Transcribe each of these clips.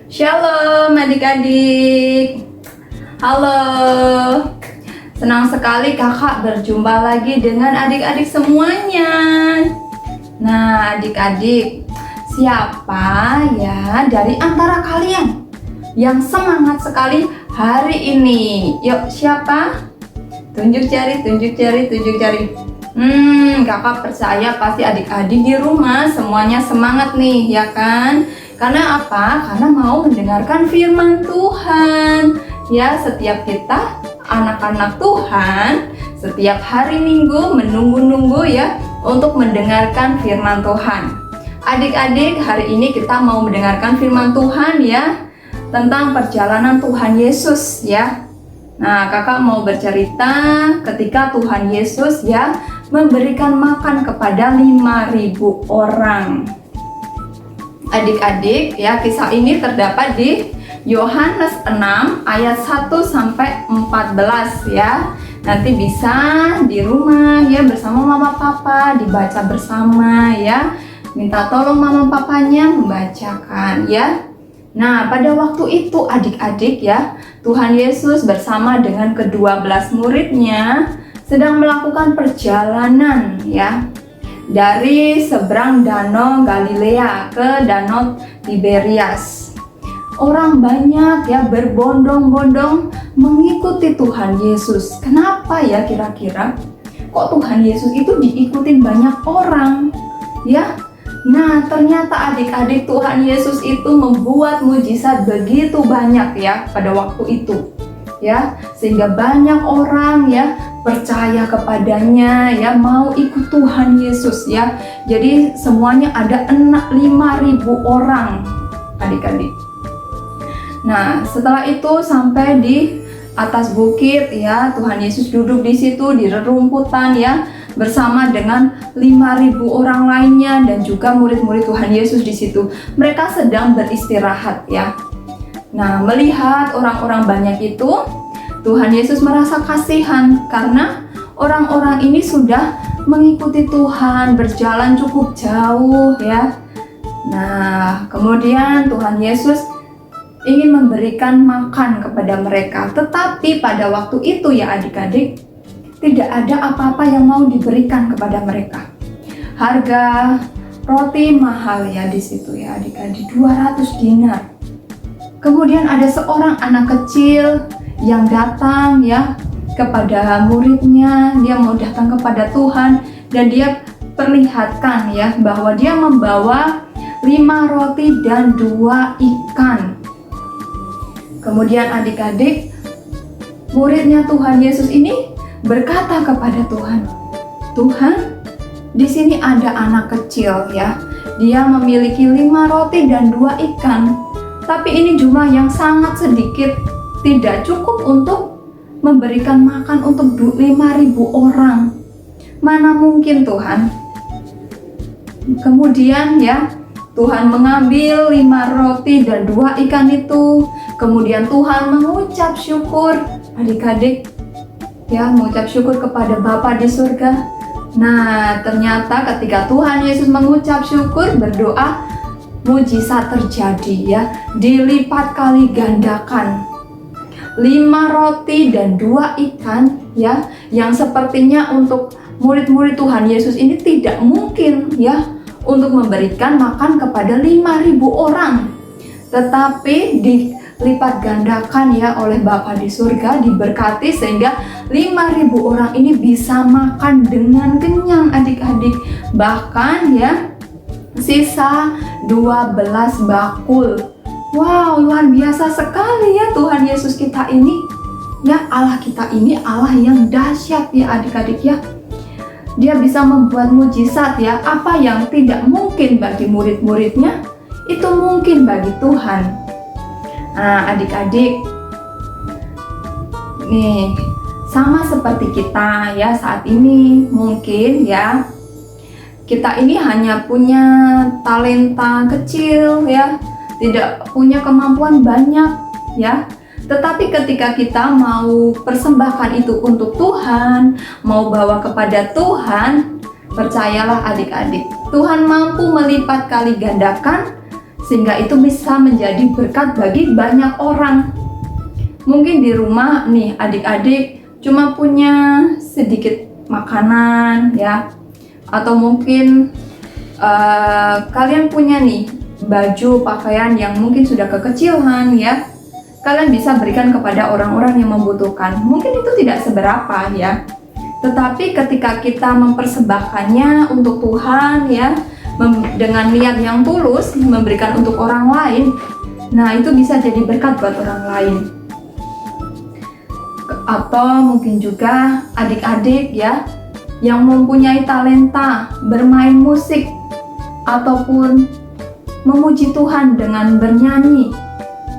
Shalom adik-adik. Halo. Senang sekali kakak berjumpa lagi dengan adik-adik semuanya. Nah adik-adik, siapa ya dari antara kalian yang semangat sekali hari ini? Yuk siapa? Tunjuk jari, tunjuk jari, tunjuk jari. Kakak percaya pasti adik-adik di rumah semuanya semangat nih, ya kan? Karena apa? Karena mau mendengarkan firman Tuhan. Ya, setiap kita anak-anak Tuhan setiap hari Minggu menunggu-nunggu ya untuk mendengarkan firman Tuhan. Adik-adik, hari ini kita mau mendengarkan firman Tuhan ya tentang perjalanan Tuhan Yesus ya. Nah, kakak mau bercerita ketika Tuhan Yesus ya memberikan makan kepada 5.000 orang. Adik-adik ya, kisah ini terdapat di Yohanes 6 ayat 1 sampai 14 ya. Nanti bisa di rumah ya bersama mama papa dibaca bersama ya. Minta tolong mama papanya membacakan ya. Nah, pada waktu itu adik-adik ya, Tuhan Yesus bersama dengan ke-12 muridnya sedang melakukan perjalanan ya dari seberang danau Galilea ke danau Tiberias. Orang banyak ya berbondong-bondong mengikuti Tuhan Yesus. Kenapa ya kira-kira? Kok Tuhan Yesus itu diikutin banyak orang? Ya. Nah, ternyata adik-adik Tuhan Yesus itu membuat mujizat begitu banyak ya pada waktu itu. Ya, sehingga banyak orang ya percaya kepadanya ya, mau ikut Tuhan Yesus ya. Jadi semuanya ada 5.000 orang adik-adik. Nah, setelah itu sampai di atas bukit ya, Tuhan Yesus duduk di situ di rerumputan ya bersama dengan 5.000 orang lainnya dan juga murid-murid Tuhan Yesus di situ. Mereka sedang beristirahat ya. Nah, melihat orang-orang banyak itu, Tuhan Yesus merasa kasihan karena orang-orang ini sudah mengikuti Tuhan, berjalan cukup jauh ya. Nah, kemudian Tuhan Yesus ingin memberikan makan kepada mereka. Tetapi pada waktu itu ya adik-adik, tidak ada apa-apa yang mau diberikan kepada mereka. Harga roti mahal ya di situ ya adik-adik, 200 dinar. Kemudian ada seorang anak kecil yang datang ya kepada muridnya, dia mau datang kepada Tuhan dan dia perlihatkan ya bahwa dia membawa 5 roti dan 2 ikan. Kemudian adik-adik, muridnya Tuhan Yesus ini berkata kepada Tuhan, "Tuhan, di sini ada anak kecil ya. Dia memiliki 5 roti dan 2 ikan. Tapi ini jumlah yang sangat sedikit, tidak cukup untuk memberikan makan untuk 5.000 orang. Mana mungkin Tuhan?" Kemudian ya, Tuhan mengambil 5 roti dan 2 ikan itu. Kemudian Tuhan mengucap syukur, adik-adik, ya mengucap syukur kepada Bapa di surga. Nah, ternyata ketika Tuhan Yesus mengucap syukur, berdoa, mujizat terjadi ya, dilipat kali gandakan. 5 roti dan 2 ikan ya, yang sepertinya untuk murid-murid Tuhan Yesus ini tidak mungkin ya untuk memberikan makan kepada 5.000 orang. Tetapi dilipat gandakan ya oleh Bapa di surga, diberkati sehingga 5.000 orang ini bisa makan dengan kenyang adik-adik. Bahkan ya sisa 12 bakul. Wow, luar biasa sekali ya Tuhan Yesus kita ini. Ya, Allah kita ini Allah yang dahsyat ya adik-adik ya. Dia bisa membuat mujizat ya. Apa yang tidak mungkin bagi murid-muridnya, itu mungkin bagi Tuhan. Nah, adik-adik, nih sama seperti kita ya saat ini, mungkin ya kita ini hanya punya talenta kecil ya, tidak punya kemampuan banyak ya. Tetapi ketika kita mau persembahkan itu untuk Tuhan, mau bawa kepada Tuhan, percayalah adik-adik, Tuhan mampu melipat kali gandakan sehingga itu bisa menjadi berkat bagi banyak orang. Mungkin di rumah nih adik-adik cuma punya sedikit makanan ya, atau mungkin kalian punya nih baju pakaian yang mungkin sudah kekecilan ya, kalian bisa berikan kepada orang-orang yang membutuhkan. Mungkin itu tidak seberapa ya, tetapi ketika kita mempersembahkannya untuk Tuhan ya, dengan niat yang tulus memberikan untuk orang lain, nah itu bisa jadi berkat buat orang lain. Atau mungkin juga adik-adik ya yang mempunyai talenta bermain musik ataupun memuji Tuhan dengan bernyanyi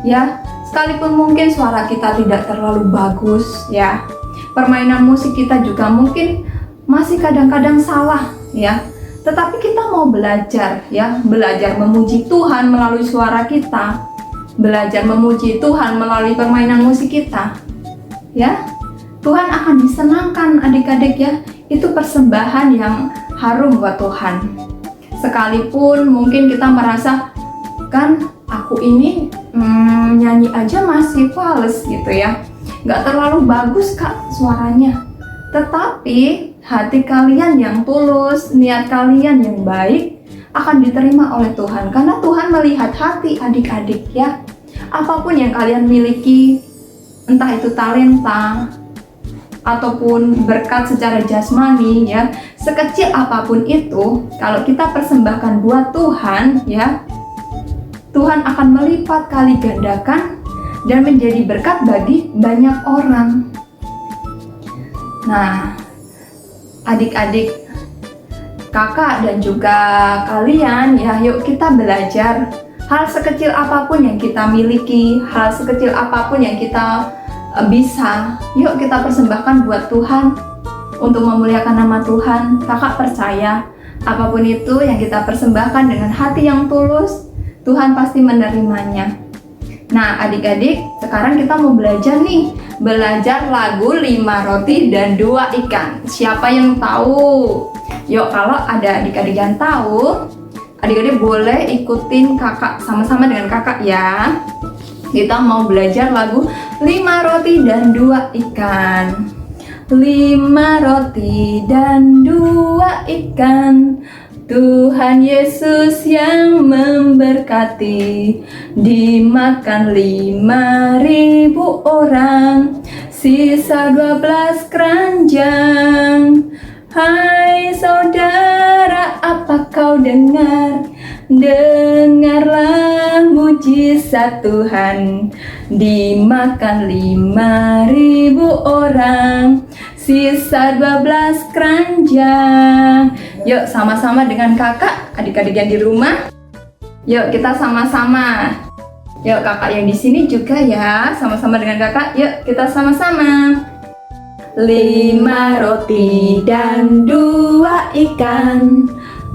ya, sekalipun mungkin suara kita tidak terlalu bagus ya, permainan musik kita juga mungkin masih kadang-kadang salah ya, tetapi kita mau belajar ya, belajar memuji Tuhan melalui suara kita, belajar memuji Tuhan melalui permainan musik kita ya, Tuhan akan disenangkan adik-adik ya. Itu persembahan yang harum buat Tuhan. Sekalipun mungkin kita merasa, kan aku ini nyanyi aja masih fals gitu ya, nggak terlalu bagus kak suaranya. Tetapi hati kalian yang tulus, niat kalian yang baik akan diterima oleh Tuhan, karena Tuhan melihat hati adik-adik ya. Apapun yang kalian miliki, entah itu talenta ataupun berkat secara jasmani ya, sekecil apapun itu, kalau kita persembahkan buat Tuhan ya, Tuhan akan melipat kali gandakan dan menjadi berkat bagi banyak orang. Nah, adik-adik, kakak dan juga kalian ya, yuk kita belajar hal sekecil apapun yang kita miliki, hal sekecil apapun yang kita bisa, yuk kita persembahkan buat Tuhan untuk memuliakan nama Tuhan. Kakak percaya apapun itu yang kita persembahkan dengan hati yang tulus, Tuhan pasti menerimanya. Nah adik-adik, sekarang kita mau belajar nih, belajar lagu 5 roti dan 2 ikan. Siapa yang tahu? Yuk, kalau ada adik-adik yang tahu, adik-adik boleh ikutin kakak, sama-sama dengan kakak ya. Kita mau belajar lagu 5 roti dan 2 ikan. 5 roti dan 2 ikan, Tuhan Yesus yang memberkati. Dimakan 5.000 orang, sisa 12 keranjang. Hai saudara, apa kau dengar? Dengarlah mujizat Tuhan. Dimakan 5.000 orang, sisa 12 keranjang. Yuk sama-sama dengan kakak, adik-adik yang di rumah. Yuk kita sama-sama. Yuk kakak yang di sini juga ya, sama-sama dengan kakak. Yuk kita sama-sama. 5 roti dan 2 ikan,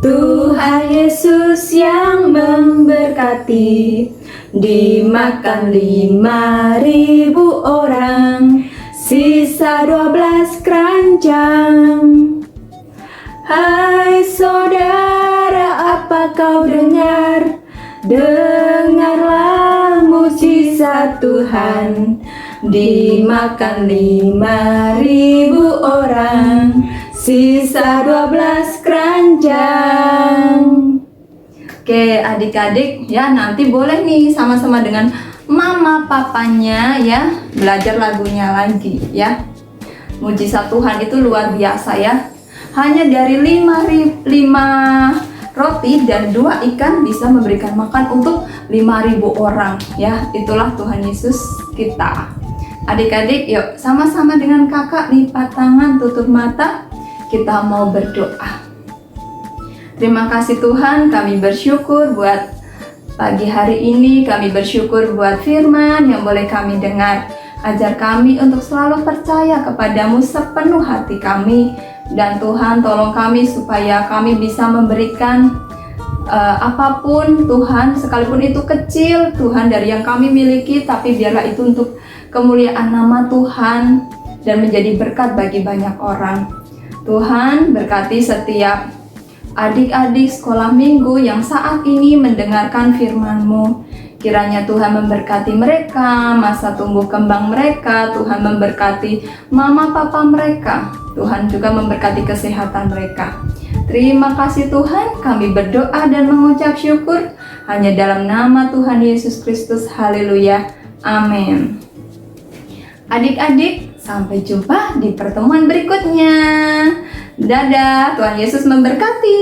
Tuhan Yesus yang memberkati. Dimakan 5.000 orang, sisa 12 keranjang. Hai saudara, apa kau dengar? Dengarlah mujizat Tuhan. Dimakan 5.000 orang, sisa 12 keranjang. Oke adik-adik ya, nanti boleh nih sama-sama dengan mama papanya ya, belajar lagunya lagi ya. Mujizat Tuhan itu luar biasa ya. Hanya dari 5 roti dan 2 ikan bisa memberikan makan untuk 5.000 orang ya. Itulah Tuhan Yesus kita. Adik-adik yuk sama-sama dengan kakak lipat tangan, tutup mata, kita mau berdoa. Terima kasih Tuhan, kami bersyukur buat pagi hari ini, kami bersyukur buat firman yang boleh kami dengar. Ajar kami untuk selalu percaya kepadamu sepenuh hati kami. Dan Tuhan tolong kami supaya kami bisa memberikan apapun Tuhan, sekalipun itu kecil Tuhan dari yang kami miliki, tapi biarlah itu untuk kemuliaan nama Tuhan dan menjadi berkat bagi banyak orang. Tuhan berkati setiap adik-adik sekolah minggu yang saat ini mendengarkan firman-Mu. Kiranya Tuhan memberkati mereka, masa tumbuh kembang mereka, Tuhan memberkati mama papa mereka, Tuhan juga memberkati kesehatan mereka. Terima kasih Tuhan, kami berdoa dan mengucap syukur hanya dalam nama Tuhan Yesus Kristus. Haleluya. Amin. Adik-adik, sampai jumpa di pertemuan berikutnya. Dadah, Tuhan Yesus memberkati.